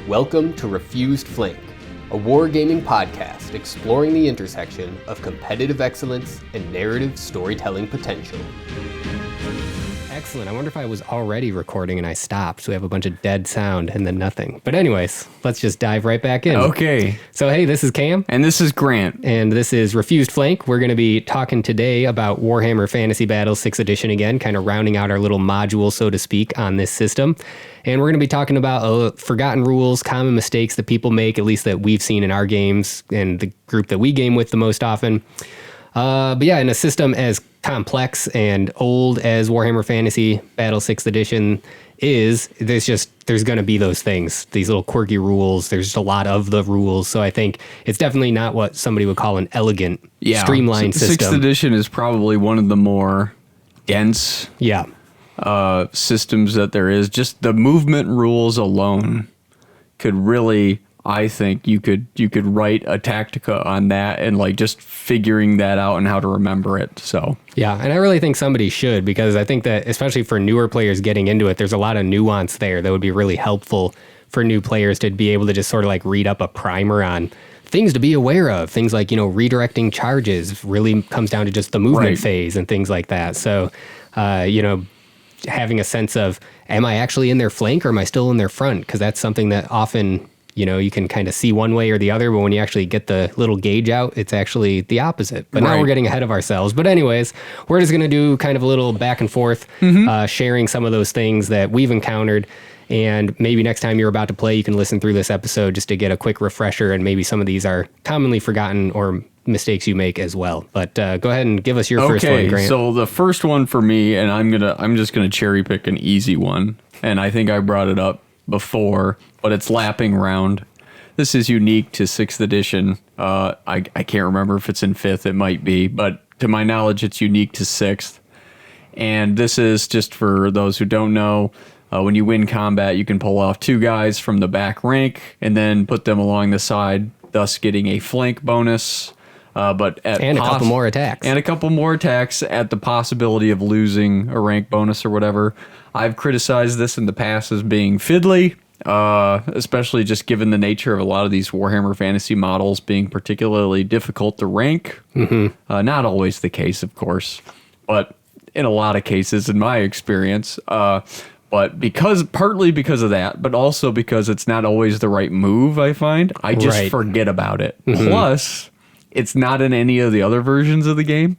Welcome to Refused Flank, a wargaming podcast exploring the intersection of competitive excellence and narrative storytelling potential. Excellent. I wonder if I was already recording and I stopped, so we have a bunch of dead sound and then nothing. But anyways, let's just dive right back in. Okay. So hey, this is Cam. And this is Grant. And this is Refused Flank. We're going to be talking today about Warhammer Fantasy Battles 6th edition again, kind of rounding out our little module, so to speak, on this system. And we're going to be talking about forgotten rules, common mistakes that people make, at least that we've seen in our games and the group that we game with the most often. But yeah, in a system as complex and old as Warhammer Fantasy Battle 6th edition is, there's going to be those things, these little quirky rules. There's just a lot of the rules. So I think it's definitely not what somebody would call an elegant, streamlined system. 6th edition is probably one of the more dense systems that there is. Just the movement rules alone could really... I think you could write a Tactica on that and like just figuring that out and how to remember it. So yeah, and I really think somebody should, because I think that especially for newer players getting into it, there's a lot of nuance there that would be really helpful for new players to be able to just sort of like read up a primer on things to be aware of. Things like, redirecting charges really comes down to just the movement phase and things like that. So, having a sense of, am I actually in their flank or am I still in their front? Because that's something that often... you can kind of see one way or the other, but when you actually get the little gauge out, it's actually the opposite. But now we're getting ahead of ourselves. But anyways, we're just going to do kind of a little back and forth, sharing some of those things that we've encountered. And maybe next time you're about to play, you can listen through this episode just to get a quick refresher. And maybe some of these are commonly forgotten or mistakes you make as well. But go ahead and give us your first one, Grant. So the first one for me, and I'm just gonna cherry pick an easy one, and I think I brought it up before, but it's lapping round. This is unique to 6th edition. I can't remember if it's in 5th, it might be, but to my knowledge, it's unique to 6th. And this is just for those who don't know, when you win combat, you can pull off 2 guys from the back rank and then put them along the side, thus getting a flank bonus. But a couple more attacks. And a couple more attacks at the possibility of losing a rank bonus or whatever. I've criticized this in the past as being fiddly, especially just given the nature of a lot of these Warhammer Fantasy models being particularly difficult to rank. Not always the case, of course, but in a lot of cases, in my experience. But partly because of that, but also because it's not always the right move, I find. I just forget about it. Plus... it's not in any of the other versions of the game.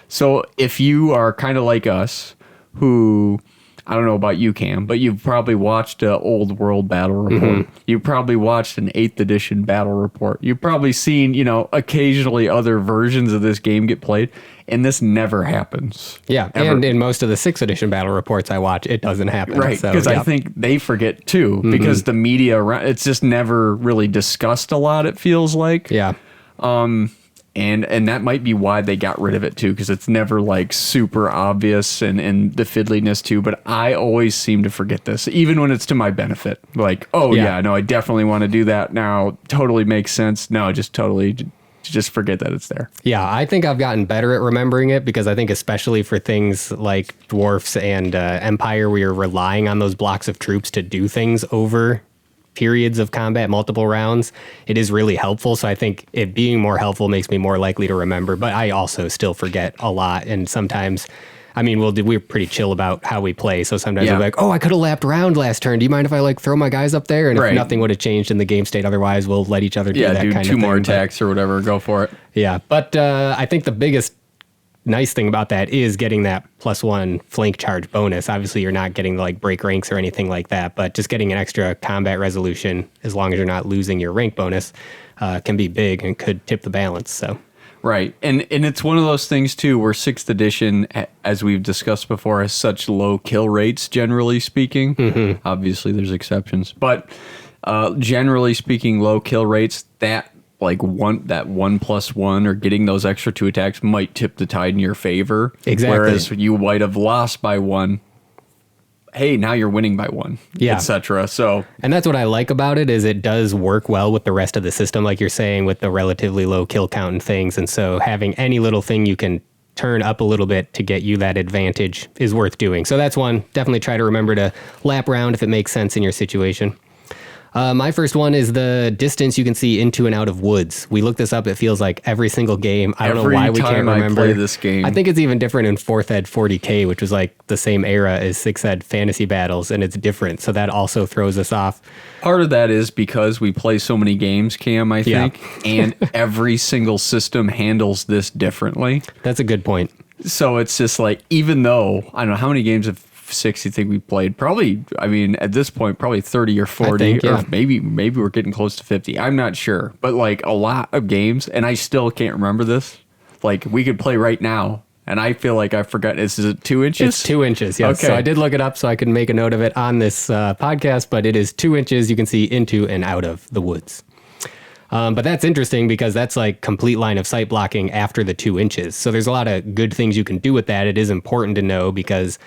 So if you are kind of like us, who, I don't know about you, Cam, but you've probably watched an Old World Battle Report. You've probably watched an 8th edition Battle Report. You've probably seen, occasionally other versions of this game get played, and this never happens. Yeah, ever. And in most of the 6th edition Battle Reports I watch, it doesn't happen. Right, because I think they forget too, because the media around, it's just never really discussed a lot, it feels like. Yeah. And that might be why they got rid of it too, because it's never like super obvious and the fiddliness too. But I always seem to forget this, even when it's to my benefit. Like, I definitely want to do that now. Totally makes sense. No, just forget that it's there. Yeah, I think I've gotten better at remembering it, because I think especially for things like Dwarfs and Empire, where you're relying on those blocks of troops to do things over periods of combat, multiple rounds, it is really helpful. So I think it being more helpful makes me more likely to remember, but I also still forget a lot. And sometimes, we're pretty chill about how we play. So sometimes we're like, I could have lapped round last turn. Do you mind if I throw my guys up there? And if nothing would have changed in the game state, otherwise we'll let each other do that kind of thing. 2 more attacks or whatever, go for it. Yeah. But I think the biggest nice thing about that is getting that +1 flank charge bonus. Obviously, you're not getting the break ranks or anything like that, but just getting an extra combat resolution, as long as you're not losing your rank bonus, can be big and could tip the balance. So, right, and it's one of those things too, where 6th edition, as we've discussed before, has such low kill rates. Generally speaking, obviously there's exceptions, but generally speaking, low kill rates. That 1+1 or getting those extra 2 attacks might tip the tide in your favor. Exactly. Whereas you might have lost by 1. Hey, now you're winning by 1, etc. So, and that's what I like about it, is it does work well with the rest of the system, like you're saying, with the relatively low kill count and things. And so having any little thing you can turn up a little bit to get you that advantage is worth doing. So that's one. Definitely try to remember to lap round if it makes sense in your situation. My first one is the distance you can see into and out of woods. We looked this up. It feels like every single game. I don't know why we can't remember. I play this game. I think it's even different in 4th Ed 40K, which was like the same era as 6th Ed Fantasy Battles, and it's different. So that also throws us off. Part of that is because we play so many games, Cam, I think, and every single system handles this differently. That's a good point. So it's just like, even though, I don't know, how many games of 6 you think we played? Probably, I mean, at this point, probably 30 or 40, or maybe we're getting close to 50. I'm not sure, but like a lot of games, and I still can't remember this. Like, we could play right now, and I feel like I forgot. Is it 2 inches? It's 2 inches, yes. Okay. So I did look it up so I could make a note of it on this podcast, but it is 2 inches you can see into and out of the woods. But that's interesting because that's like complete line of sight blocking after the 2 inches. So there's a lot of good things you can do with that. It is important to know because,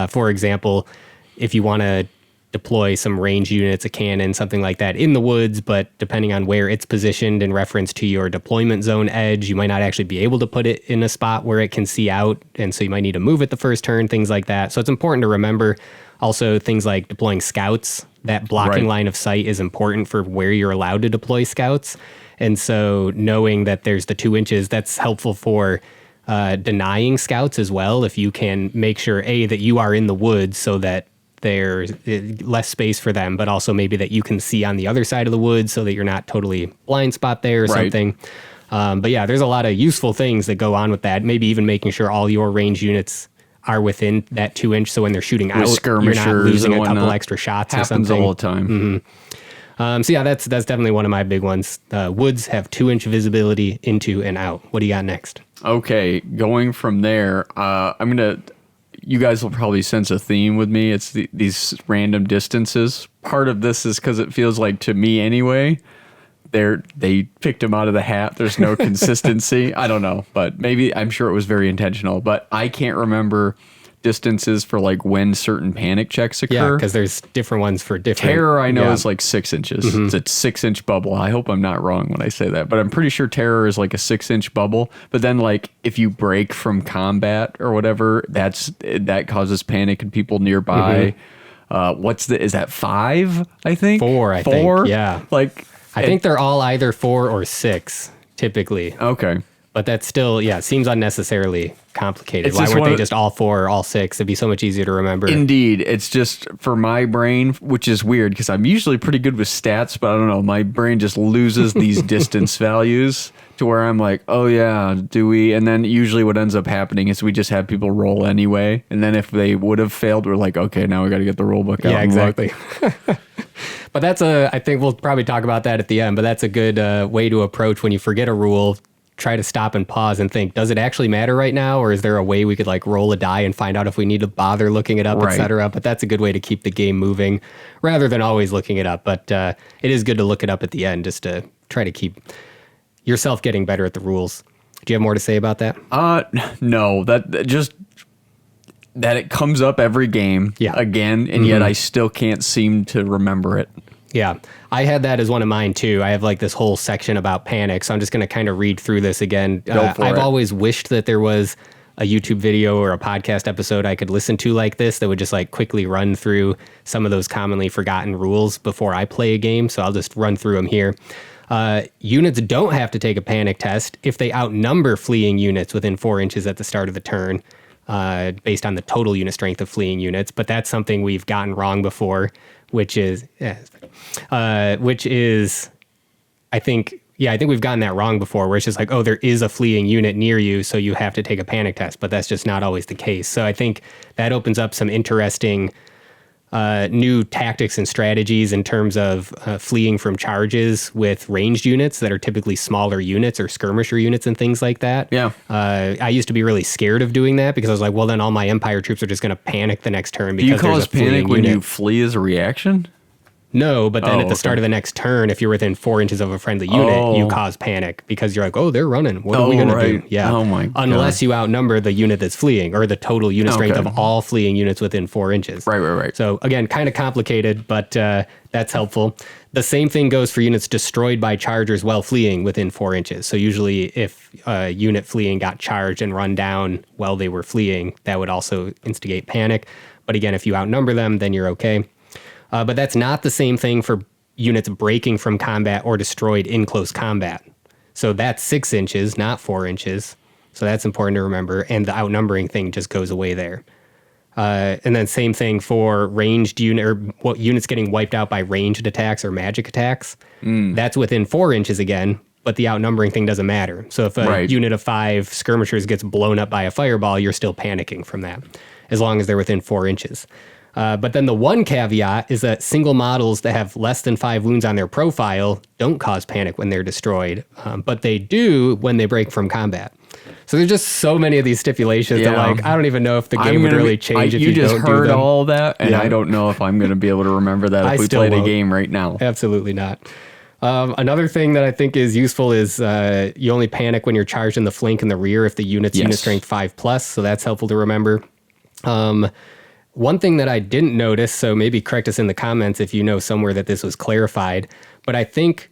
for example, if you want to deploy some range units, a cannon, something like that in the woods, but depending on where it's positioned in reference to your deployment zone edge, you might not actually be able to put it in a spot where it can see out. And so you might need to move it the first turn, things like that. So it's important to remember also things like deploying scouts. That blocking line of sight is important for where you're allowed to deploy scouts. And so knowing that there's the 2 inches, that's helpful for denying scouts as well. If you can make sure, A, that you are in the woods so that there's less space for them, but also maybe that you can see on the other side of the woods so that you're not totally blind spot there or something. But yeah, there's a lot of useful things that go on with that. Maybe even making sure all your range units are within that 2 inch, so when they're shooting out, you're not losing a couple extra shots or something. Happens all the time. So yeah, that's definitely one of my big ones. Woods have 2 inch visibility into and out. What do you got next? Okay, going from there, you guys will probably sense a theme with me. It's these random distances. Part of this is because it feels like, to me anyway, they picked him out of the hat. There's no consistency. I don't know, but maybe, I'm sure it was very intentional, but I can't remember distances for like when certain panic checks occur. Yeah, because there's different ones for different. Terror, I know, is like 6 inches. It's a 6 inch bubble. I hope I'm not wrong when I say that, but I'm pretty sure terror is like a 6 inch bubble. But then, like, if you break from combat or whatever, that causes panic in people nearby. Is that 5? I think 4. I think. Yeah. Like, I think they're all either 4 or 6 typically. Okay. But that's still, seems unnecessarily complicated. Why weren't they just all 4 or all 6? It'd be so much easier to remember. Indeed. It's just, for my brain, which is weird because I'm usually pretty good with stats, but I don't know, my brain just loses these distance values to where I'm like, oh yeah, do we? And then usually what ends up happening is we just have people roll anyway. And then if they would have failed, we're like, okay, now we got to get the rule book out. Yeah, exactly. But I think we'll probably talk about that at the end, but that's a good way to approach when you forget a rule. Try to stop and pause and think, does it actually matter right now? Or is there a way we could like roll a die and find out if we need to bother looking it up, etc.? But that's a good way to keep the game moving rather than always looking it up. But it is good to look it up at the end just to try to keep yourself getting better at the rules. Do you have more to say about that? No, that just that it comes up every game again, and yet I still can't seem to remember it. Yeah, I had that as one of mine too. I have like this whole section about panic, so I'm just going to kind of read through this again. I've always wished that there was a YouTube video or a podcast episode I could listen to like this that would just like quickly run through some of those commonly forgotten rules before I play a game. So I'll just run through them here. Units don't have to take a panic test if they outnumber fleeing units within 4 inches at the start of the turn, based on the total unit strength of fleeing units. But that's something we've gotten wrong before. Which is, I think we've gotten that wrong before, where it's just like, oh, there is a fleeing unit near you, so you have to take a panic test, but that's just not always the case. So I think that opens up some interesting new tactics and strategies in terms of fleeing from charges with ranged units that are typically smaller units or skirmisher units and things like that. Yeah. I used to be really scared of doing that because I was like, well, then all my Empire troops are just going to panic the next turn. Because do you cause panic when unit. you flee as a reaction? No, but then at the start of the next turn, if you're within 4 inches of a friendly unit, you cause panic because you're like, oh, they're running. What are we going to do? Yeah. Oh my God. Unless you outnumber the unit that's fleeing or the total unit strength of all fleeing units within 4 inches. Right. So again, kind of complicated, but that's helpful. The same thing goes for units destroyed by chargers while fleeing within 4 inches. So usually if a unit fleeing got charged and run down while they were fleeing, that would also instigate panic. But again, if you outnumber them, then you're okay. But that's not the same thing for units breaking from combat or destroyed in close combat. So that's 6 inches, not 4 inches. So that's important to remember. And the outnumbering thing just goes away there. And then same thing for ranged unit or what units getting wiped out by ranged attacks or magic attacks. That's within 4 inches again, but the outnumbering thing doesn't matter. So if a unit of 5 skirmishers gets blown up by a fireball, you're still panicking from that, as long as they're within 4 inches. But then the one caveat is that single models that have less than 5 wounds on their profile don't cause panic when they're destroyed, but they do when they break from combat. So there's just so many of these stipulations that, like, I don't even know if the game would really change if you don't do them. You just heard all that, and I don't know if I'm going to be able to remember that if we played a game right now. Absolutely not. Another thing that I think is useful is you only panic when you're charged in the flank and the rear if the unit's unit strength 5+, so that's helpful to remember. One thing that I didn't notice, so maybe correct us in the comments if you know somewhere that this was clarified, but I think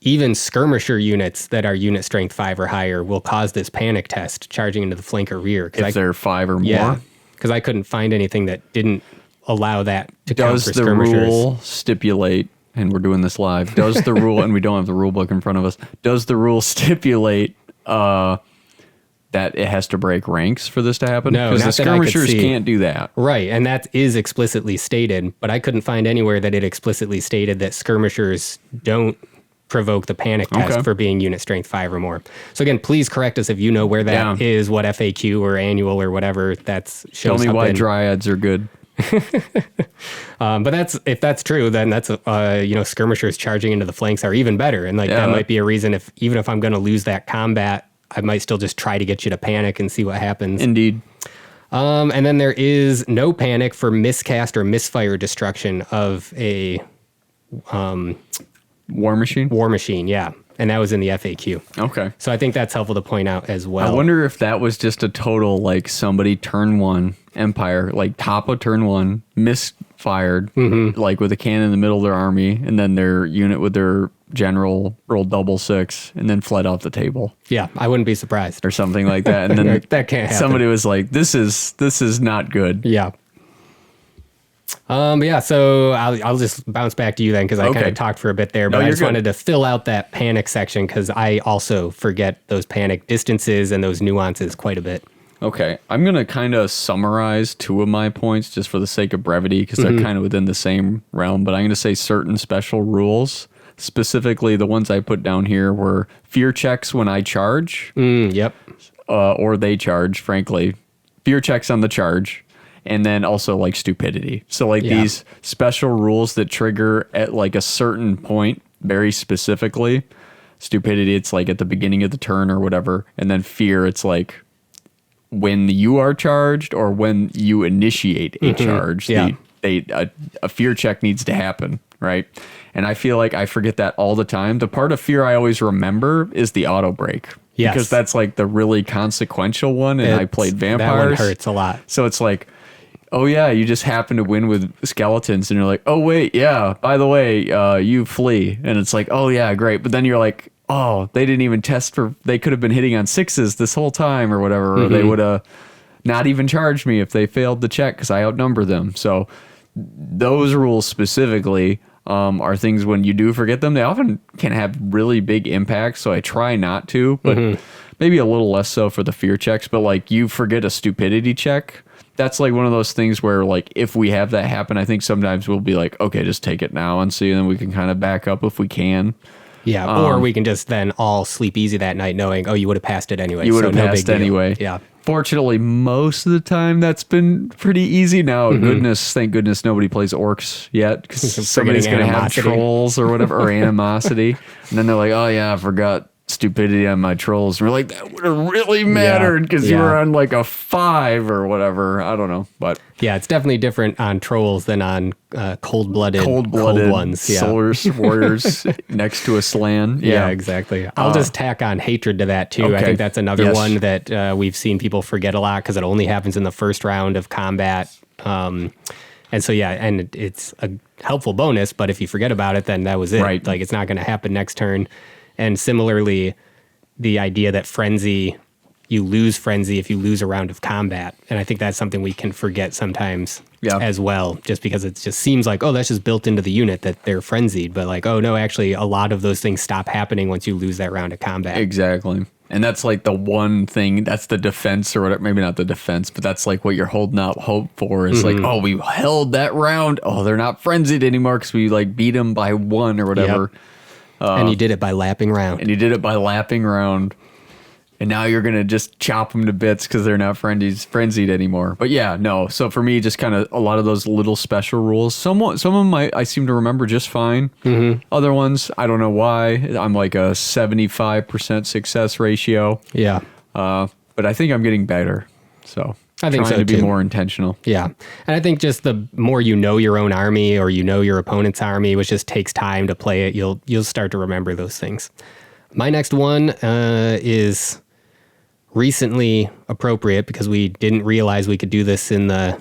even skirmisher units that are unit strength 5 or higher will cause this panic test charging into the flank or rear. If they're 5 or more? Yeah, because I couldn't find anything that didn't allow that to count for skirmishers. Does the rule stipulate, and we're doing this live, does the rule, and we don't have the rule book in front of us, does the rule stipulate that it has to break ranks for this to happen? No, because the skirmishers can't do that. Right, and that is explicitly stated, but I couldn't find anywhere that it explicitly stated that skirmishers don't provoke the panic test for being unit strength 5 or more. So again, please correct us if you know where that is, what FAQ or annual or whatever that's shows. Tell me why dryads are good. But if that's true, then that's skirmishers charging into the flanks are even better, and that might be a reason even if I'm going to lose that combat, I might still just try to get you to panic and see what happens. Indeed. And then there is no panic for miscast or misfire destruction of a War Machine? War Machine, yeah. And that was in the FAQ. Okay. So I think that's helpful to point out as well. I wonder if that was just a total, like, somebody turn 1 Empire, like top of turn 1, misfired, like with a cannon in the middle of their army, and then their unit with their general rolled double 6 and then fled off the table. Yeah, I wouldn't be surprised. Or something like that. And then that can't happen. Somebody was like, this is not good. Yeah. But yeah, so I'll just bounce back to you then, because I kind of talked for a bit there, but I just wanted to fill out that panic section because I also forget those panic distances and those nuances quite a bit. Okay, I'm going to kind of summarize 2 of my points just for the sake of brevity because they're kind of within the same realm, but I'm going to say certain special rules. Specifically, the ones I put down here were fear checks when I charge. Yep. Or they charge, frankly. Fear checks on the charge. And then also like stupidity. So like these special rules that trigger at like a certain point very specifically. Stupidity, it's like at the beginning of the turn or whatever. And then fear, it's like when you are charged or when you initiate a charge. A fear check needs to happen, right? And I feel like I forget that all the time. The part of fear I always remember is the auto break. Yes. Because that's like the really consequential one. And I played vampires. That one hurts a lot. So it's like, oh yeah, you just happen to win with skeletons, and you're like, oh wait, yeah, by the way, you flee, and it's like, oh yeah, great, but then you're like, oh, they didn't even test for, they could have been hitting on 6s this whole time or whatever, or they would have not even charged me if they failed the check because I outnumber them. So those rules specifically are things when you do forget them, they often can have really big impacts, so I try not to, but maybe a little less so for the fear checks, but like you forget a stupidity check. That's like one of those things where like if we have that happen, I think sometimes we'll be like, okay, just take it now and see, and then we can kind of back up if we can. Yeah, or we can just then all sleep easy that night knowing, oh, you would have passed it anyway. You would have passed anyway. Yeah. Fortunately, most of the time that's been pretty easy now. Thank goodness nobody plays orcs yet because somebody's going to have trolls or whatever, or animosity. And then they're like, oh yeah, I forgot stupidity on my trolls. And we're like, that would have really mattered because you were on like a 5 or whatever. I don't know, but yeah, it's definitely different on trolls than on cold-blooded cold ones. Yeah. Solar warriors next to a slan. Yeah, exactly. I'll just tack on hatred to that too. I think that's another one that we've seen people forget a lot because it only happens in the first round of combat. And so, yeah, and it's a helpful bonus, but if you forget about it, then that was it. Right. Like, it's not going to happen next turn. And similarly, the idea that frenzy you lose frenzy if you lose a round of combat. And I think that's something we can forget sometimes as well, just because it just seems like, oh, that's just built into the unit that they're frenzied. But like, oh, no, actually, a lot of those things stop happening once you lose that round of combat. Exactly. And that's like the one thing, that's the defense or whatever. Maybe not the defense, but that's like what you're holding out hope for is like, oh, we held that round. Oh, they're not frenzied anymore because we like beat them by 1 or whatever. And you did it by lapping round. And now you're going to just chop them to bits because they're not frenzied anymore. But yeah, no. So for me, just kind of a lot of those little special rules. Some of them I seem to remember just fine. Other ones, I don't know why. I'm like a 75% success ratio. Yeah. But I think I'm getting better. So I think trying so to be too. more intentional. Yeah. And I think just the more you know your own army or you know your opponent's army, which just takes time to play it, you'll start to remember those things. My next one is recently appropriate because we didn't realize we could do this in the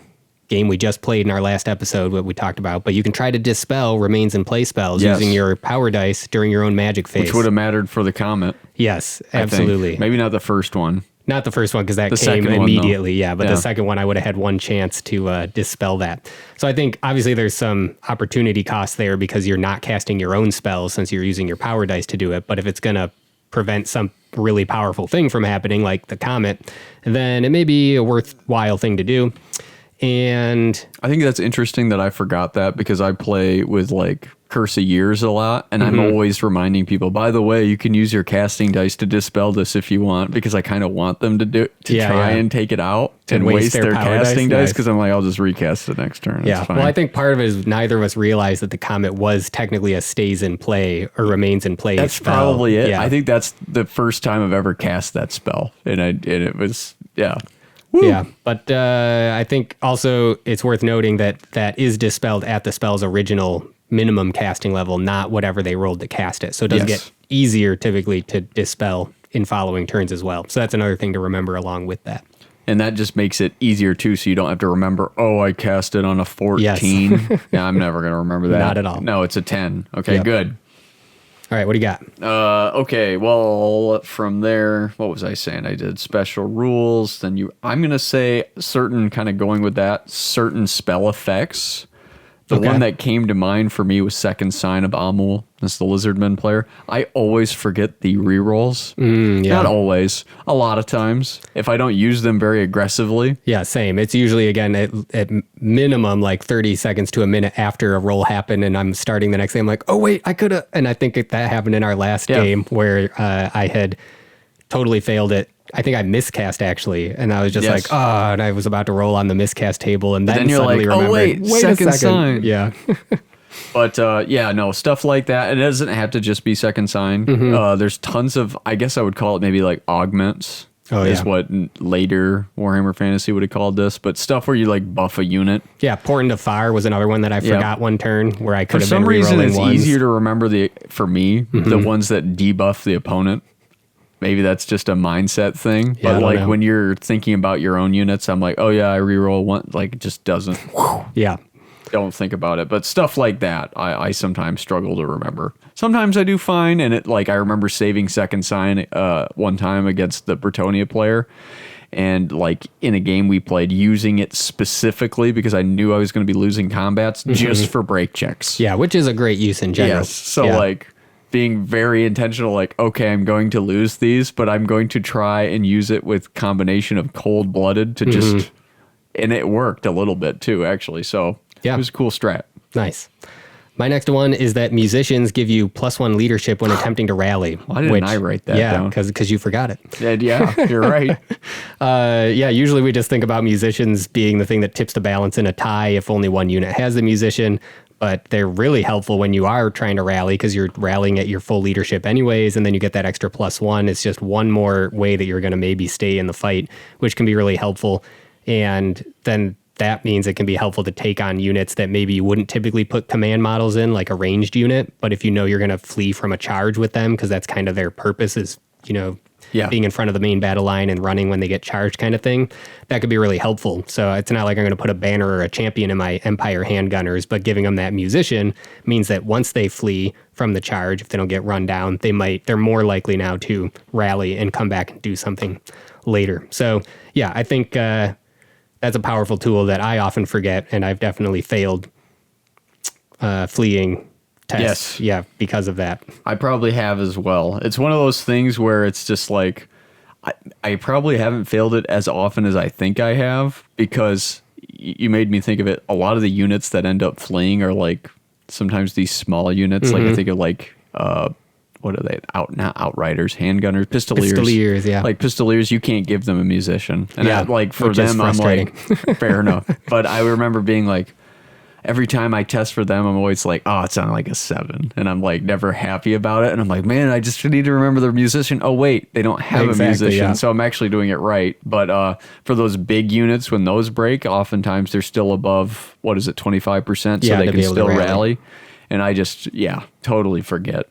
game we just played in our last episode, what we talked about. But you can try to dispel remains in play spells using your power dice during your own magic phase. Which would have mattered for the comet. Yes, absolutely. Maybe not the first one. Not the first one because that came immediately, but the second one I would have had one chance to dispel that. So I think obviously there's some opportunity cost there because you're not casting your own spells since you're using your power dice to do it. But if it's going to prevent some really powerful thing from happening, like the comet, then it may be a worthwhile thing to do. And I think that's interesting that I forgot that because I play with like Curse of Years a lot, and I'm always reminding people, by the way, you can use your casting dice to dispel this if you want, because I kind of want them to try and take it out and waste their casting dice because I'm like, I'll just recast it next turn. Yeah. Well, I think part of it is neither of us realized that the comet was technically a stays in play or remains in play That's spell. probably it. Yeah. I think that's the first time I've ever cast that spell, and it was Woo. Yeah, but I think also it's worth noting that is dispelled at the spell's original minimum casting level, not whatever they rolled to cast it. So it does get easier typically to dispel in following turns as well. So that's another thing to remember along with that. And that just makes it easier too, so you don't have to remember, oh, I cast it on a 14. Yes. Yeah, I'm never going to remember that. Not at all. No, it's a 10. Okay, good. All right, what do you got? Okay, well, from there, what was I saying? I did special rules. Then I'm going to say certain, kind of going with that, certain spell effects. The one that came to mind for me was Second Sign of Amul. That's the Lizardman player. I always forget the rerolls. Not always. A lot of times. If I don't use them very aggressively. Yeah, same. It's usually, again, at minimum, like 30 seconds to a minute after a roll happened, and I'm starting the next day. I'm like, oh, wait, I could have. And I think that happened in our last game where I had totally failed it. I think I miscast, actually. And I was just like, oh, and I was about to roll on the miscast table. And then you're suddenly like, oh, remembered, wait a second. Sign. Yeah. But stuff like that. It doesn't have to just be second sign. There's tons of, I guess I would call it maybe like augments. Is what later Warhammer Fantasy would have called this. But stuff where you like buff a unit. Yeah, Portent of Fire was another one that I forgot one turn where I could have been rerolling ones. For some reason, it's easier to remember for me, the ones that debuff the opponent. Maybe that's just a mindset thing. Yeah, but when you're thinking about your own units, I'm like, oh yeah, I reroll one. Like it just doesn't. Yeah. Don't think about it. But stuff like that, I sometimes struggle to remember. Sometimes I do fine. And I remember saving Second Sign one time against the Bretonia player. And in a game we played, using it specifically because I knew I was going to be losing combats just for break checks. Yeah, which is a great use in general. Yes. So being very intentional, okay, I'm going to lose these, but I'm going to try and use it with combination of cold-blooded to just, and it worked a little bit too, actually. So it was a cool strat. Nice. My next one is that musicians give you +1 leadership when attempting to rally. Why didn't I write that down? Yeah, because you forgot it. Yeah, you're right. Usually we just think about musicians being the thing that tips the balance in a tie if only one unit has the musician. But they're really helpful when you are trying to rally because you're rallying at your full leadership anyways, and then you get that extra +1. It's just one more way that you're going to maybe stay in the fight, which can be really helpful. And then that means it can be helpful to take on units that maybe you wouldn't typically put command models in, like a ranged unit. But if you know you're going to flee from a charge with them, because that's kind of their purpose is, being in front of the main battle line and running when they get charged kind of thing. That could be really helpful. So it's not like I'm going to put a banner or a champion in my Empire handgunners, but giving them that musician means that once they flee from the charge, if they don't get run down, they're more likely now to rally and come back and do something later. So yeah, I think that's a powerful tool that I often forget, and I've definitely failed fleeing tests. Yeah, because of that. I probably have as well. It's one of those things where it's just like, I probably haven't failed it as often as I think I have, because you made me think of it. A lot of the units that end up fleeing are like sometimes these small units. Like I think of like, what are they? Not outriders, handgunners, pistoliers. Pistoliers, yeah. Like pistoliers, you can't give them a musician. And like for them, I'm like, fair enough. But I remember being like, every time I test for them, I'm always like, oh, it's on like a 7. And I'm like never happy about it. And I'm like, man, I just need to remember their musician. Oh, wait, they don't have a musician. Yeah. So I'm actually doing it right. But for those big units, when those break, oftentimes they're still above, 25%. So they can still rally. And I just, totally forget.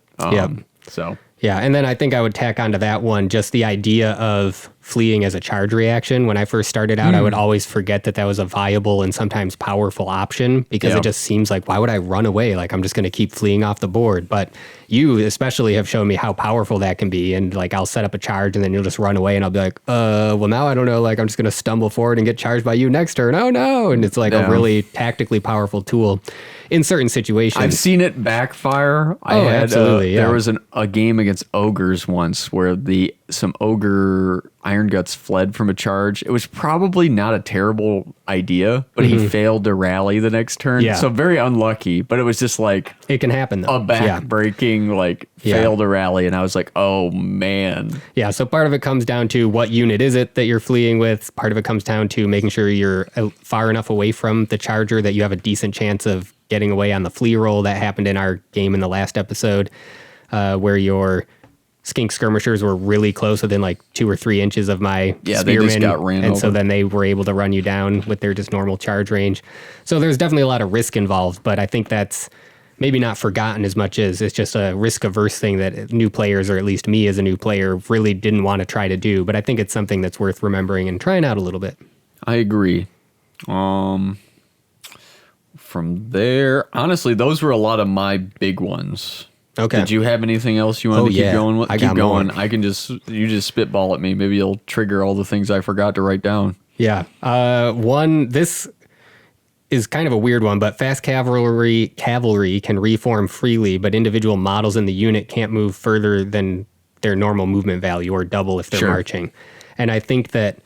So. Yeah, and then I think I would tack onto that one just the idea of fleeing as a charge reaction. When I first started out, I would always forget that was a viable and sometimes powerful option, because it just seems like, why would I run away? Like, I'm just going to keep fleeing off the board. But you especially have shown me how powerful that can be. And like, I'll set up a charge and then you'll just run away and I'll be like, well, now I don't know. Like, I'm just going to stumble forward and get charged by you next turn. Oh, no. And it's like a really tactically powerful tool in certain situations. I've seen it backfire. Absolutely. There was a game against ogres once where some ogre Iron Guts fled from a charge. It was probably not a terrible idea, but he failed to rally the next turn. Yeah. So very unlucky, but it was just like, it can happen though. A back-breaking fail to rally, and I was like, oh man. Yeah, so part of it comes down to what unit is it that you're fleeing with. Part of it comes down to making sure you're far enough away from the charger that you have a decent chance of getting away on the flee roll. That happened in our game in the last episode, where your skink skirmishers were really close, within like 2 or 3 inches of my spearmen. They just got ran over. So then they were able to run you down with their just normal charge range. So there's definitely a lot of risk involved, but I think that's maybe not forgotten as much as it's just a risk-averse thing that new players, or at least me as a new player, really didn't want to try to do. But I think it's something that's worth remembering and trying out a little bit. I agree. From there, honestly, those were a lot of my big ones. Okay. Did you have anything else you wanted to keep going with? Keep going. I can you just spitball at me. Maybe you'll trigger all the things I forgot to write down. Yeah. This is kind of a weird one, but fast cavalry can reform freely, but individual models in the unit can't move further than their normal movement value, or double if they're marching. And I think that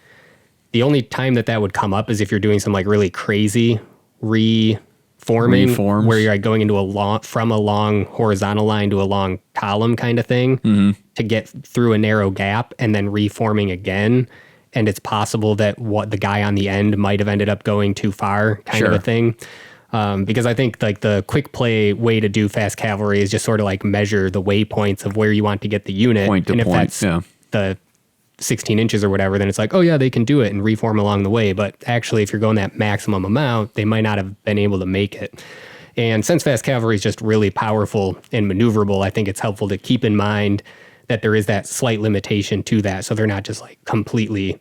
the only time that would come up is if you're doing some like really crazy reforms, where you're like going into from a long horizontal line to a long column kind of thing to get through a narrow gap and then reforming again. And it's possible that the guy on the end might have ended up going too far kind of a thing. Because I think like the quick play way to do fast cavalry is just sort of like measure the waypoints of where you want to get the unit. Point to and if point, that's the 16 inches or whatever, then it's like, oh yeah, they can do it and reform along the way. But actually, if you're going that maximum amount, they might not have been able to make it. And since fast cavalry is just really powerful and maneuverable, I think it's helpful to keep in mind that there is that slight limitation to that. So they're not just like completely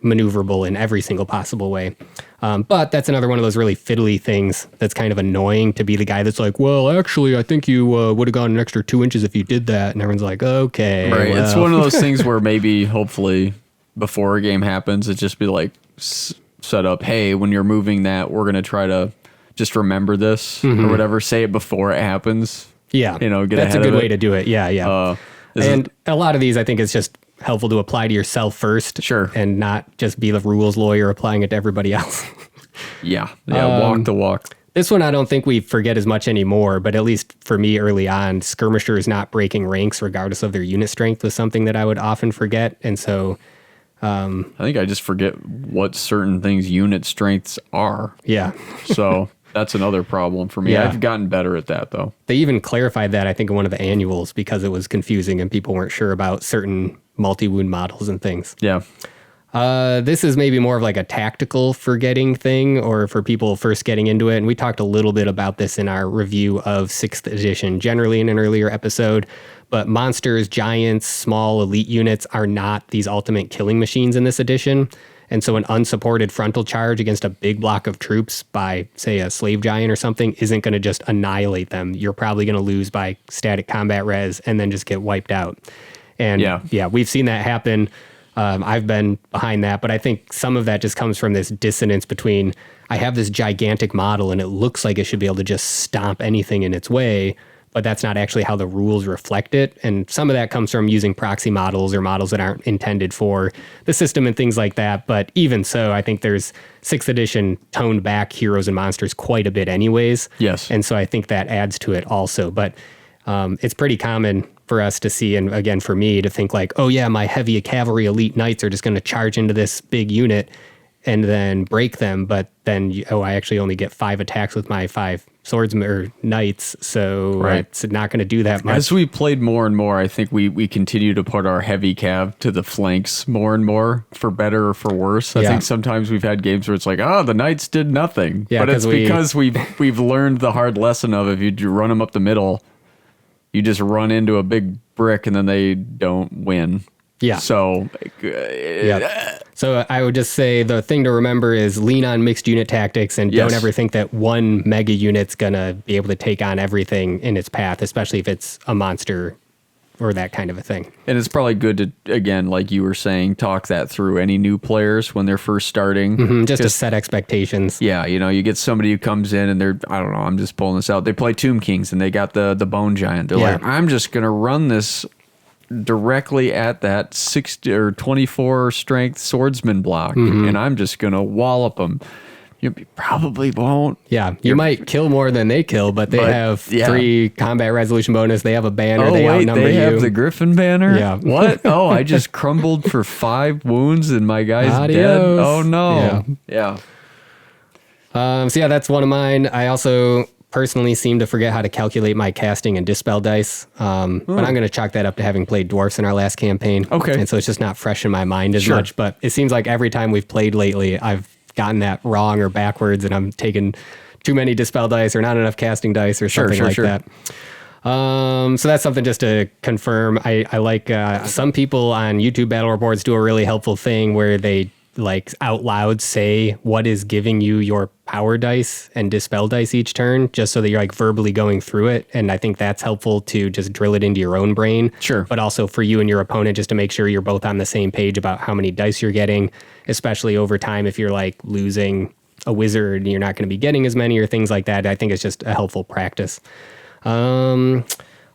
maneuverable in every single possible way. But that's another one of those really fiddly things that's kind of annoying, to be the guy that's like, well, actually, I think you would have gone an extra 2 inches if you did that. And everyone's like, okay. Right. Well. It's one of those things where maybe, hopefully, before a game happens, it just be like set up, hey, when you're moving that, we're going to try to just remember this or whatever. Say it before it happens. Yeah. Get that's ahead a good of way to do it. Yeah. And a lot of these, I think it's just helpful to apply to yourself first. Sure. And not just be the rules lawyer applying it to everybody else. Walk the walk. This one I don't think we forget as much anymore, but at least for me early on, skirmishers not breaking ranks regardless of their unit strength was something that I would often forget. And so I think I just forget what certain things unit strengths are. Yeah. So that's another problem for me. Yeah. I've gotten better at that, though. They even clarified that, I think, in one of the annuals, because it was confusing and people weren't sure about certain multi-wound models and things. Yeah. This is maybe more of like a tactical forgetting thing or for people first getting into it. And we talked a little bit about this in our review of 6th edition, generally in an earlier episode. But monsters, giants, small elite units are not these ultimate killing machines in this edition. And so an unsupported frontal charge against a big block of troops by, say, a slave giant or something isn't going to just annihilate them. You're probably going to lose by static combat res and then just get wiped out. And yeah, we've seen that happen. I've been behind that, but I think some of that just comes from this dissonance between I have this gigantic model and it looks like it should be able to just stomp anything in its way, but that's not actually how the rules reflect it. And some of that comes from using proxy models or models that aren't intended for the system and things like that. But even so, I think there's 6th edition toned back heroes and monsters quite a bit anyways. Yes. And so I think that adds to it also. But it's pretty common for us to see, and again, for me to think like, oh yeah, my heavy cavalry elite knights are just going to charge into this big unit and then break them. But then, I actually only get 5 attacks with my 5 swordsmen or knights, so it's not going to do that much. As we played more and more, I think we continue to put our heavy cav to the flanks more and more, for better or for worse. I think sometimes we've had games where it's like, the knights did nothing. Yeah, but it's because we've learned the hard lesson of if you run them up the middle, you just run into a big brick and then they don't win. Yeah. So, So I would just say the thing to remember is lean on mixed unit tactics and don't ever think that one mega unit's going to be able to take on everything in its path, especially if it's a monster or that kind of a thing. And it's probably good to, again, like you were saying, talk that through any new players when they're first starting. Just to set expectations. Yeah, you get somebody who comes in and they're, I don't know, I'm just pulling this out. They play Tomb Kings and they got the Bone Giant. They're like, I'm just going to run this directly at that 60 or 24 strength swordsman block and I'm just going to wallop them. You probably won't. Yeah, you might kill more than they kill, but they have 3 combat resolution bonus. They have a banner. They outnumber they you. Have the Griffin banner? Yeah. What? Oh, I just crumbled for 5 wounds and my guy's dead. Oh, no. Yeah. So yeah, that's one of mine. I also personally seem to forget how to calculate my casting and dispel dice. But I'm going to chalk that up to having played dwarfs in our last campaign. Okay. And so it's just not fresh in my mind as much. But it seems like every time we've played lately, I've gotten that wrong or backwards and I'm taking too many dispel dice or not enough casting dice or something like that. So that's something just to confirm. I like some people on YouTube battle reports do a really helpful thing where they like out loud say what is giving you your power dice and dispel dice each turn, just so that you're like verbally going through it. And I think that's helpful to just drill it into your own brain. Sure. But also for you and your opponent, just to make sure you're both on the same page about how many dice you're getting, especially over time if you're like losing a wizard and you're not going to be getting as many or things like that. I think it's just a helpful practice.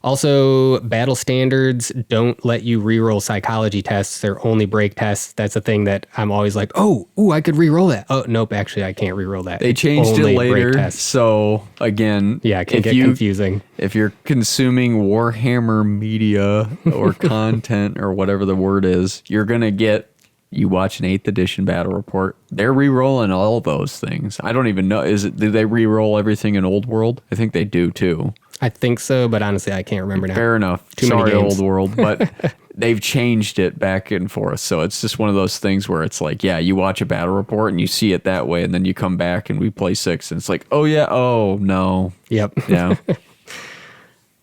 Also, battle standards don't let you reroll psychology tests. They're only break tests. That's a thing that I'm always like, I could reroll that. Oh, nope, actually, I can't reroll that. They changed it later. So, again, it can get confusing. If you're consuming Warhammer media or content or whatever the word is, you're going to get, you watch an 8th edition battle report. They're re-rolling all those things. I don't even know. Do they re-roll everything in Old World? I think they do too. I think so, but honestly, I can't remember now. Fair enough. Sorry, Old World, but they've changed it back and forth. So it's just one of those things where it's like, you watch a battle report and you see it that way, and then you come back and we play 6, and it's like, oh no. Yep. Yeah.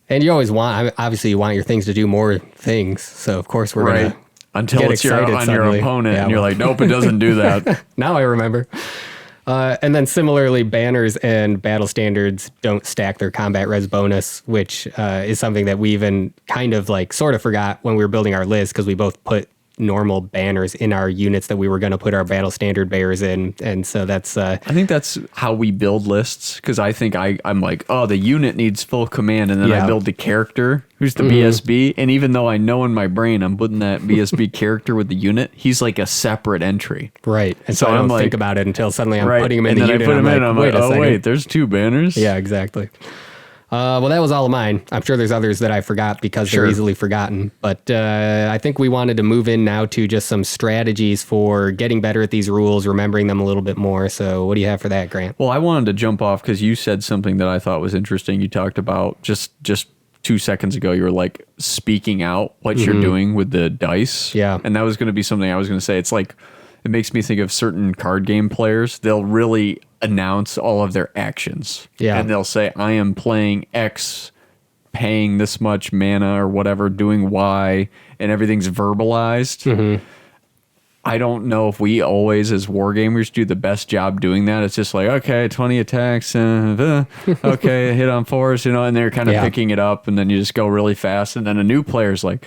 And you always obviously you want your things to do more things. So of course we're going to until it's on your opponent, and you're like, nope, it doesn't do that. Now I remember. And then similarly, banners and battle standards don't stack their combat res bonus, which is something that we even kind of like sort of forgot when we were building our list, because we both put normal banners in our units that we were going to put our battle standard bears in. And so that's... I think that's how we build lists, because I think I'm like, the unit needs full command, and then I build the character who's the BSB, and even though I know in my brain I'm putting that BSB character with the unit, he's like a separate entry. Right. And so I don't think about it until suddenly I'm putting him in the unit. I put him in, I'm like, wait, there's 2 banners? Yeah, exactly. Well, that was all of mine. I'm sure there's others that I forgot because they're easily forgotten. But I think we wanted to move in now to just some strategies for getting better at these rules, remembering them a little bit more. So what do you have for that, Grant? Well, I wanted to jump off because you said something that I thought was interesting. You talked about just 2 seconds ago, you were like speaking out what you're doing with the dice. Yeah. And that was going to be something I was going to say. It's like it makes me think of certain card game players. They'll really announce all of their actions. Yeah. And they'll say, I am playing X, paying this much mana or whatever, doing Y, and everything's verbalized. Mm-hmm. I don't know if we always, as wargamers, do the best job doing that. It's just like, okay, 20 attacks, okay, hit on 4s, and they're kind of picking it up, and then you just go really fast. And then a new player's like,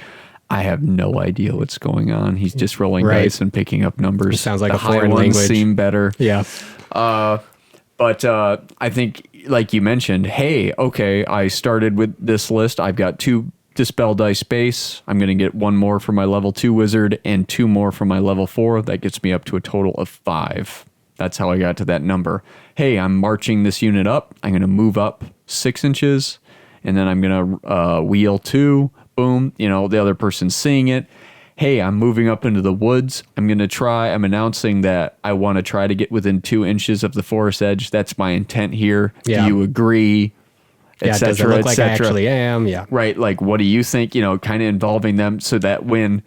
I have no idea what's going on. He's just rolling dice and picking up numbers. It sounds like the a foreign high ones language. seem better. Yeah. But I think, like you mentioned, hey, okay, I started with this list. I've got 2 Dispel Dice base. I'm going to get 1 more for my level 2 wizard and 2 more for my level 4. That gets me up to a total of 5. That's how I got to that number. Hey, I'm marching this unit up. I'm going to move up 6 inches, and then I'm going to wheel 2. Boom. The other person's seeing it. Hey, I'm moving up into the woods. I'm announcing that I want to try to get within 2 inches of the forest edge. That's my intent here. Yeah. Do you agree? Does it look like I actually am? Yeah. Right. Like, what do you think? Kind of involving them so that when,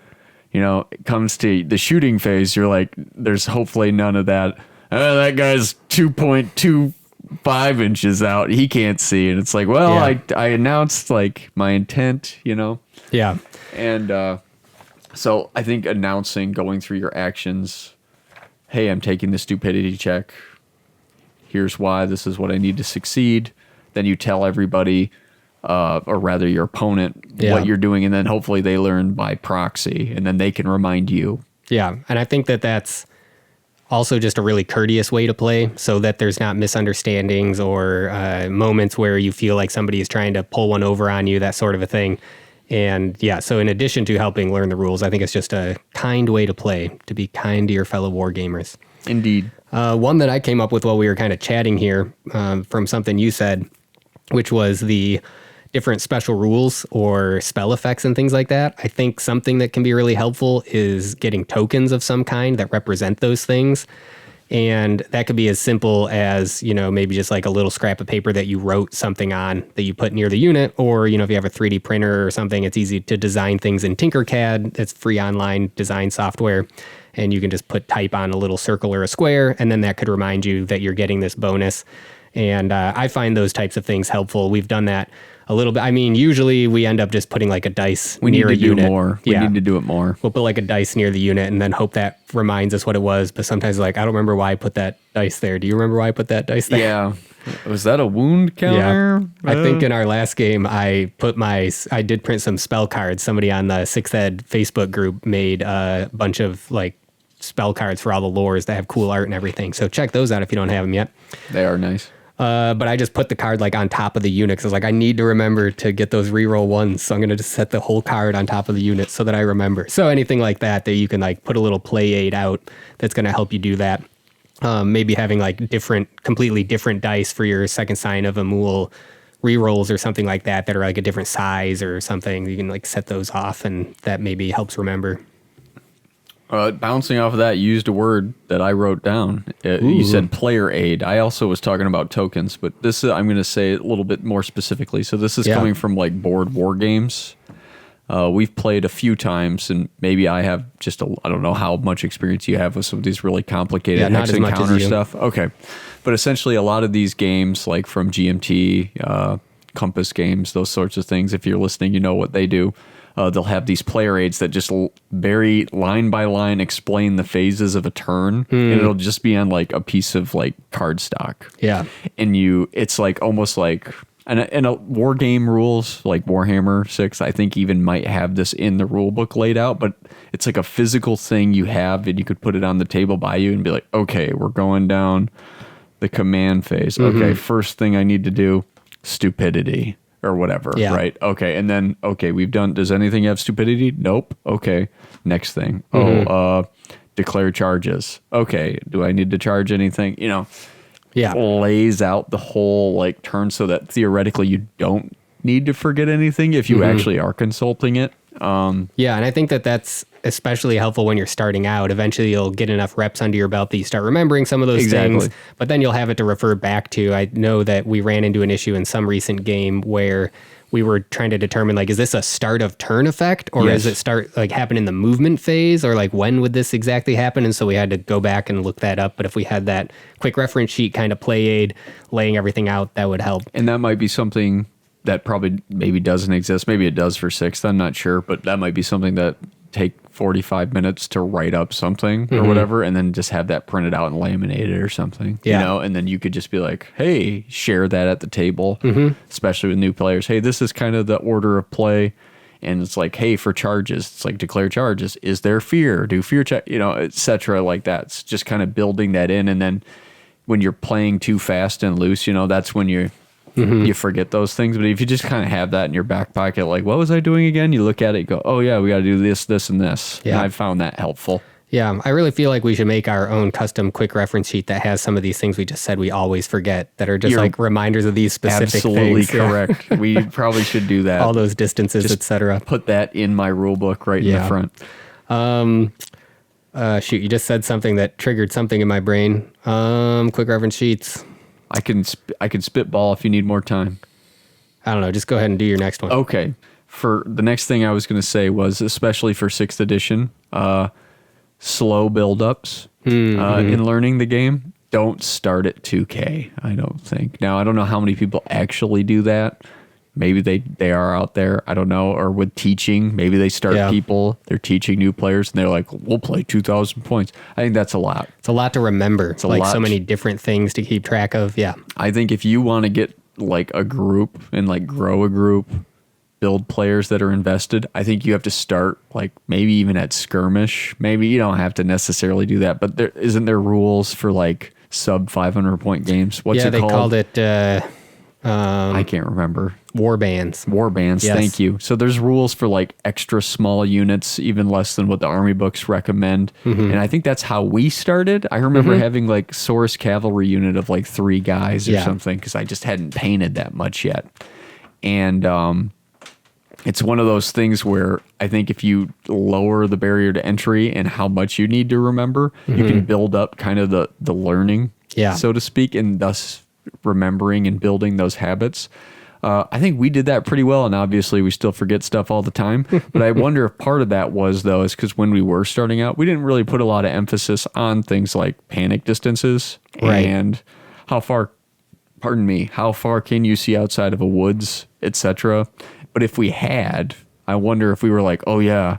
it comes to the shooting phase, you're like, there's hopefully none of that. That guy's 2.25 inches out. He can't see. And it's like, well, I announced like my intent, Yeah. And so I think announcing, going through your actions, hey, I'm taking the stupidity check. Here's why. This is what I need to succeed. Then you tell everybody, or rather your opponent, what you're doing, and then hopefully they learn by proxy, and then they can remind you. Yeah, and I think that that's also just a really courteous way to play, so that there's not misunderstandings or moments where you feel like somebody is trying to pull one over on you, that sort of a thing. And so in addition to helping learn the rules, I think it's just a kind way to play, to be kind to your fellow wargamers. Indeed. One that I came up with while we were kind of chatting here from something you said, which was the different special rules or spell effects and things like that. I think something that can be really helpful is getting tokens of some kind that represent those things. And that could be as simple as, maybe just like a little scrap of paper that you wrote something on that you put near the unit. Or, if you have a 3D printer or something, it's easy to design things in Tinkercad. It's free online design software. And you can just type on a little circle or a square, and then that could remind you that you're getting this bonus. And I find those types of things helpful. We've done that a little bit. I mean, usually we end up just putting like a dice near a unit. We need to do more. We need to do it more. We'll put like a dice near the unit and then hope that reminds us what it was. But sometimes I don't remember why I put that dice there. Do you remember why I put that dice there? Yeah. Was that a wound counter? Yeah. I think in our last game, I did print some spell cards. Somebody on the 6th Ed Facebook group made a bunch of like spell cards for all the lores that have cool art and everything. So check those out if you don't have them yet. They are nice. But I just put the card like on top of the unit because I was like, I need to remember to get those reroll ones. So I'm going to just set the whole card on top of the unit so that I remember. So anything like that you can like put a little play aid out that's going to help you do that. Maybe having like completely different dice for your second sign of Amul rerolls or something like that are like a different size or something. You can like set those off, and that maybe helps remember. Bouncing off of that, you used a word that I wrote down. You said player aid. I also was talking about tokens, but this I'm going to say it a little bit more specifically. So this is coming from like board war games. We've played a few times, and maybe I have I don't know how much experience you have with some of these really complicated hex and counter stuff. Okay. But essentially a lot of these games, like from GMT, Compass games, those sorts of things, if you're listening, you know what they do. They'll have these player aids that just very line by line explain the phases of a turn, and it'll just be on like a piece of like cardstock. Yeah. And it's like almost like, and a war game rules like Warhammer 6, I think even might have this in the rule book laid out, but it's like a physical thing you have, and you could put it on the table by you and be like, okay, we're going down the command phase. Okay, first thing I need to do, stupidity. Or whatever, right? Okay, and then, we've done, does anything have stupidity? Nope. Okay, next thing. Declare charges. Okay, do I need to charge anything? Lays out the whole like turn so that theoretically you don't need to forget anything if you actually are consulting it. Yeah, and I think that's especially helpful when you're starting out. Eventually you'll get enough reps under your belt that you start remembering some of those things, but then you'll have it to refer back to. I know that we ran into an issue in some recent game where we were trying to determine, like, is this a start of turn effect, or is it happen in the movement phase, or like when would this exactly happen? And so we had to go back and look that up. But if we had that quick reference sheet kind of play aid laying everything out, that would help. And that might be something that probably maybe doesn't exist. Maybe it does for 6th. I'm not sure, but that might be something that take 45 minutes to write up something or whatever, and then just have that printed out and laminated or something, you know, and then you could just be like, hey, share that at the table, especially with new players. Hey, this is kind of the order of play. And it's like, hey, for charges, it's like declare charges. Is there fear? Do fear check, you know, etc. like that. It's just kind of building that in. And then when you're playing too fast and loose, you know, that's when you forget those things. But if you just kind of have that in your back pocket, like, what was I doing again? You look at it, you go, oh yeah, we got to do this, this, and this. Yeah. And I've found that helpful. Yeah, I really feel like we should make our own custom quick reference sheet that has some of these things we just said we always forget, that are just like reminders of these specific absolutely things. Absolutely correct. We probably should do that. All those distances, etc. Put that in my rule book right in the front. Shoot, you just said something that triggered something in my brain. Quick reference sheets. I can spitball if you need more time. I don't know. Just go ahead and do your next one. Okay. For the next thing I was going to say was, especially for 6th edition, slow build-ups in learning the game. Don't start at 2K, I don't think. Now, I don't know how many people actually do that. Maybe they are out there. I don't know. Or with teaching, maybe they start people. They're teaching new players, and they're like, we'll play 2,000 points. I think that's a lot. It's a lot to remember. It's like so many different things to keep track of. Yeah. I think if you want to get like a group and like grow a group, build players that are invested, I think you have to start like maybe even at skirmish. Maybe you don't have to necessarily do that, but isn't there rules for like sub 500 point games? What's it called? Yeah, they called it I can't remember. Warbands. Warbands, yes. Thank you. So there's rules for like extra small units, even less than what the army books recommend. And I think that's how we started. I remember having like Saurus cavalry unit of like 3 guys or something, because I just hadn't painted that much yet. And it's one of those things where I think if you lower the barrier to entry and how much you need to remember, you can build up kind of the learning, so to speak, and thus remembering and building those habits. I think we did that pretty well, and obviously we still forget stuff all the time. But I wonder if part of that was, though, is because when we were starting out, we didn't really put a lot of emphasis on things like panic distances and how far can you see outside of a woods, etc. But if we had, I wonder if we were like, oh yeah,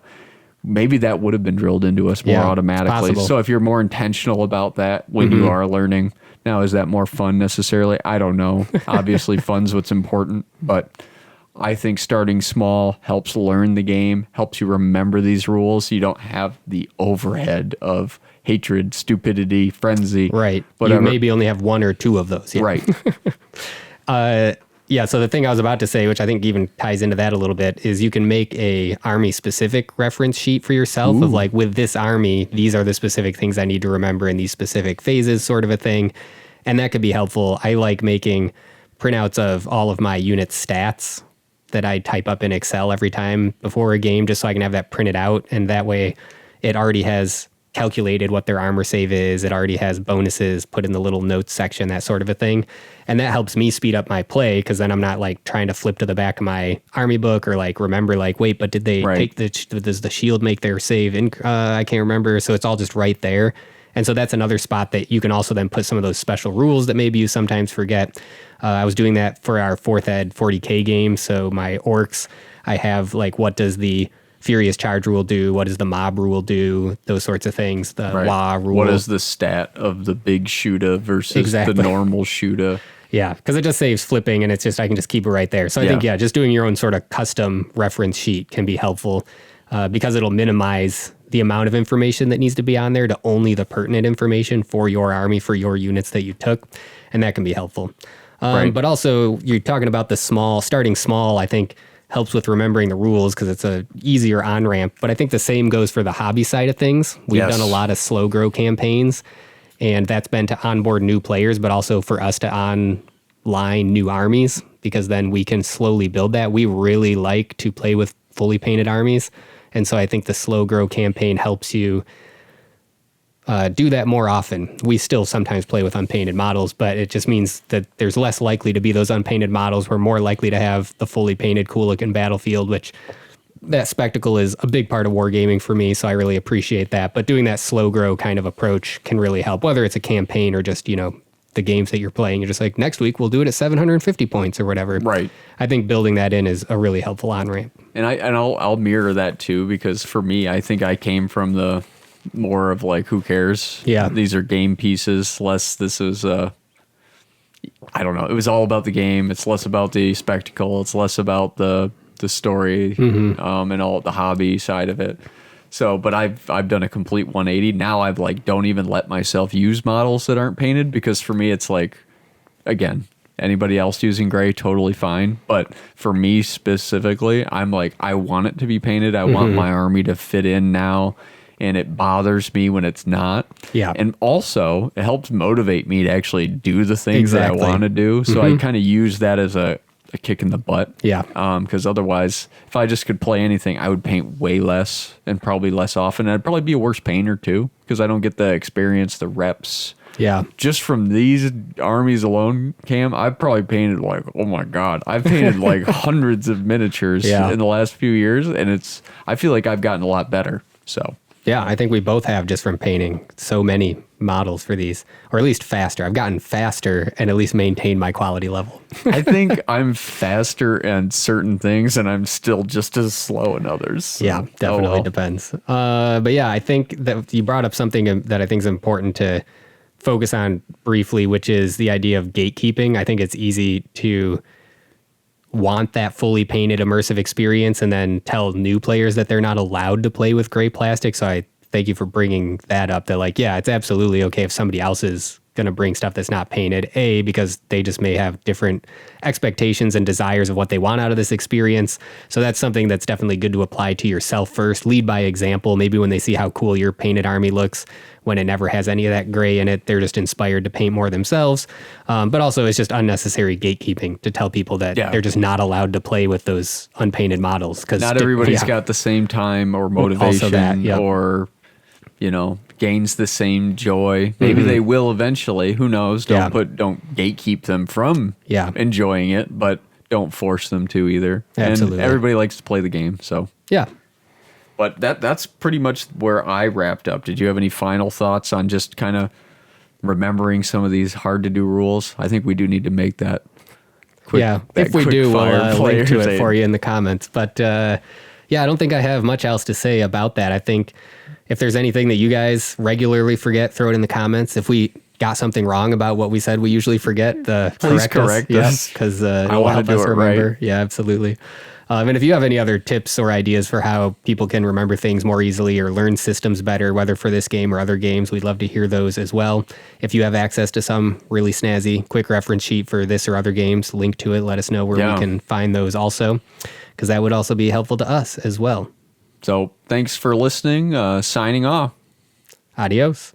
maybe that would have been drilled into us more automatically. So if you're more intentional about that when you are learning. Now, is that more fun necessarily? I don't know. Obviously, fun's what's important, but I think starting small helps learn the game, helps you remember these rules. So you don't have the overhead of hatred, stupidity, frenzy. Right. Whatever. You maybe only have 1 or 2 of those. Yeah. Right. So the thing I was about to say, which I think even ties into that a little bit, is you can make a army-specific reference sheet for yourself of like, with this army, these are the specific things I need to remember in these specific phases, sort of a thing. And that could be helpful. I like making printouts of all of my unit stats that I type up in Excel every time before a game, just so I can have that printed out. And that way it already has calculated what their armor save is. It already has bonuses put in the little notes section, that sort of a thing. And that helps me speed up my play, because then I'm not like trying to flip to the back of my army book or like remember like, wait, but did they take does the shield make their save? I can't remember. So it's all just right there. And so that's another spot that you can also then put some of those special rules that maybe you sometimes forget. I was doing that for our 4th Ed 40K game. So my orcs, I have like, what does the Furious Charge rule do? What does the Mob rule do? Those sorts of things. The Law rule. What is the stat of the big shooter versus the normal shooter? Yeah, because it just saves flipping, and it's just, I can just keep it right there. So I think, just doing your own sort of custom reference sheet can be helpful, because it'll minimize the amount of information that needs to be on there to only the pertinent information for your army, for your units that you took, and that can be helpful. But also, you're talking about the starting small, I think, helps with remembering the rules because it's a easier on-ramp. But I think the same goes for the hobby side of things. We've done a lot of slow grow campaigns, and that's been to onboard new players, but also for us to online new armies, because then we can slowly build that. We really like to play with fully painted armies, And so I think the slow grow campaign helps you do that more often. We still sometimes play with unpainted models, but it just means that there's less likely to be those unpainted models. We're more likely to have the fully painted, cool looking battlefield, which that spectacle is a big part of wargaming for me. So I really appreciate that. But doing that slow grow kind of approach can really help, whether it's a campaign or just, the games that you're playing. You're just like, next week we'll do it at 750 points or whatever. Right. I think building that in is a really helpful on-ramp. And I'll mirror that too, because for me, I think I came from the more of like, who cares? Yeah. These are game pieces. Less this is I don't know. It was all about the game. It's less about the spectacle. It's less about the story and all the hobby side of it. So, but I've done a complete 180. Now I've like, don't even let myself use models that aren't painted, because for me, it's like, again, anybody else using gray, totally fine. But for me specifically, I'm like, I want it to be painted. I want my army to fit in now. And it bothers me when it's not. Yeah. And also, it helps motivate me to actually do the things that I want to do. So I kind of use that as a kick in the butt. Yeah. Because otherwise, if I just could play anything, I would paint way less and probably less often. I'd probably be a worse painter too, because I don't get the experience, the reps. Yeah. Just from these armies alone, Cam, I've probably painted like, oh my God, I've painted like hundreds of miniatures in the last few years. And I feel like I've gotten a lot better. So. Yeah, I think we both have, just from painting so many models for these, or at least faster. I've gotten faster and at least maintained my quality level. I think I'm faster in certain things and I'm still just as slow in others. So. Yeah, definitely depends. But yeah, I think that you brought up something that I think is important to focus on briefly, which is the idea of gatekeeping. I think it's easy to want that fully painted immersive experience and then tell new players that they're not allowed to play with gray plastic. So I thank you for bringing that up, that like, yeah, it's absolutely okay if somebody else is going to bring stuff that's not painted, because they just may have different expectations and desires of what they want out of this experience. So that's something that's definitely good to apply to yourself first. Lead by example. Maybe when they see how cool your painted army looks, when it never has any of that gray in it, they're just inspired to paint more themselves. But also it's just unnecessary gatekeeping to tell people that they're just not allowed to play with those unpainted models. Because not everybody's got the same time or motivation or, gains the same joy. Maybe they will eventually. Who knows? Don't gatekeep them from enjoying it, but don't force them to either. Absolutely. And everybody likes to play the game. So yeah. But that's pretty much where I wrapped up. Did you have any final thoughts on just kind of remembering some of these hard to do rules? I think we do need to make that quick. Yeah, if we do, we'll link to it for you in the comments. But I don't think I have much else to say about that. I think if there's anything that you guys regularly forget, throw it in the comments. If we got something wrong about what we said, we usually forget. Please correct us. Because it will help us remember. Right. Yeah, absolutely. And if you have any other tips or ideas for how people can remember things more easily or learn systems better, whether for this game or other games, we'd love to hear those as well. If you have access to some really snazzy quick reference sheet for this or other games, link to it. Let us know where we can find those also, because that would also be helpful to us as well. So thanks for listening. Signing off. Adios.